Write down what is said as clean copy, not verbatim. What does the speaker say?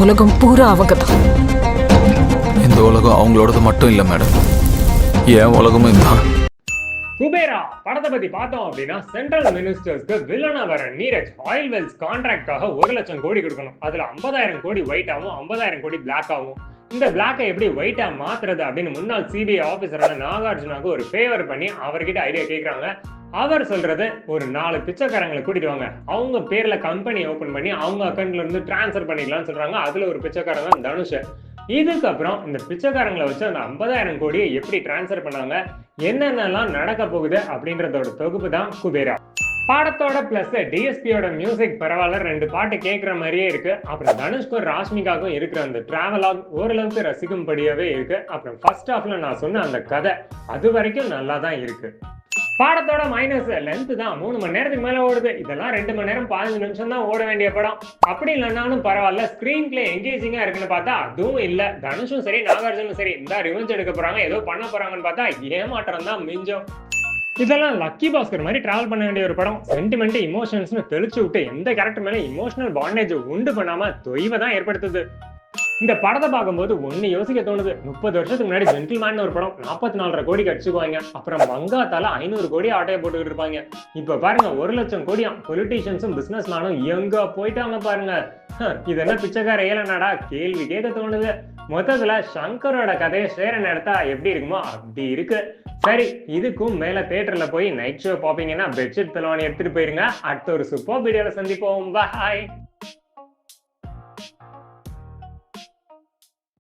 உலகம் பூரா அவங்க தான். இந்த உலகம் அவங்களோடது மட்டும் இல்லை மேடம், என் உலகமும் இதுதான். குபேரா படத்தை பத்தி பார்த்தோம் அப்படின்னா, சென்ட்ரல் மினிஸ்டர்ஸ்க்கு வில்லனா வர நீரஜ் ஆயில் வெல்ஸ் கான்ட்ராக்டாக 1 லட்சம் கோடி கொடுக்கணும். அதுல 50,000 கோடி ஒயிட்டாவும் 50,000 கோடி பிளாக் ஆகும். இந்த பிளாக்கை எப்படி ஒயிட்டா மாத்துறது அப்படின்னு முன்னாள் சிபிஐ ஆபீசரான நாகார்ஜுனாக்கு ஒரு ஃபேவர் பண்ணி அவர்கிட்ட ஐடியா கேட்கறாங்க. அவர் சொல்றது, ஒரு 4 பிச்சைக்காரங்களை கூட்டிட்டு வாங்க, அவங்க பேர்ல கம்பெனி ஓபன் பண்ணி அவங்க அக்கௌண்ட்ல இருந்து டிரான்ஸ்ஃபர் பண்ணிக்கலாம்னு சொல்றாங்க. அதுல ஒரு பிச்சைக்காரன் தான் தனுஷ். இதுக்கப்புறம் இந்த பிச்சைக்காரங்களை வச்சு அந்த 50,000 கோடியை எப்படி டிரான்ஸ்ஃபர் பண்ணாங்க, என்னென்னலாம் நடக்க போகுது அப்படின்றதோட தொகுப்பு தான் குபேரா. பாடத்தோட பிளஸ் டிஎஸ்பியோட மியூசிக் பரவாயில்ல, 2 பாட்டு கேட்குற மாதிரியே இருக்கு. அப்புறம் தனுஷ்க்கும் ராஷ்மிகாவுக்கும் இருக்கிற அந்த டிராவலாக் ஓரளவுக்கு ரசிக்கும்படியாவே இருக்கு. அப்புறம் ஃபர்ஸ்ட் ஹாஃப்ல நான் சொன்ன அந்த கதை அது வரைக்கும் நல்லா தான் இருக்கு. பாடத்தோட மைனஸ் லென்த் தான், 3 மணி நேரத்துக்கு மேல ஓடுது. இதெல்லாம் 2 மணி நேரம் 15 நிமிஷம் தான் ஓட வேண்டிய படம். அப்படி இல்லைன்னாலும் பரவாயில்ல, ஸ்கிரீன் பிளே எங்கேஜிங்கா இருக்குன்னு பார்த்தா அதுவும் இல்ல. தனுஷும் சரி நாகார்ஜுனும் சரி இந்த ரிவெஞ்ச் எடுக்க போறாங்க, ஏதோ பண்ண போறாங்கன்னு பார்த்தா ஏமாற்றம் தான் மிஞ்சம். இதெல்லாம் லக்கி பாஸ்கர் மாதிரி டிராவல் பண்ண வேண்டிய ஒரு படம். சென்டிமெண்ட் இமோஷன்ஸ்னு தெளிச்சு விட்டு எந்த கேரக்டர் மேலே இமோஷனல் பாண்டேஜ் உண்டு பண்ணாம தொய்வை தான் ஏற்படுத்துது. இந்த படத்தை பார்க்கும்போது ஒன்னு யோசிக்க தோணுது, 30 வருஷத்துக்கு முன்னாடி ஜென்டில்மேன் ஒரு படம் 44.5 கோடிக்கு அடிச்சுக்குவாங்க. அப்புறம் மங்காத்தால 500 கோடி ஆட்டையை போட்டுக்கிட்டு இருப்பாங்க. இப்ப பாருங்க 1 லட்சம் கோடியாம். பொலிட்டீஷியன்ஸும் பிசினஸ் மேனும் எங்க போயிட்டாங்க பாருங்க. இது என்ன பிச்சைக்கார ஏலனாடா கேள்வி கேட்க தோணுது. மொத்தத்துல சங்கரோட கதையை சேரன் எடுத்தா எப்படி இருக்குமோ அப்படி இருக்கு. சரி, இதுக்கும் மேல தியேட்டர்ல போய் நைட் ஷோ பாப்பீங்கன்னா பெட்ஷீட் தலைவாணி எடுத்துட்டு போயிருங்க. அடுத்த ஒரு சூப்பர் வீடியோல சந்திப்போம். பாய்.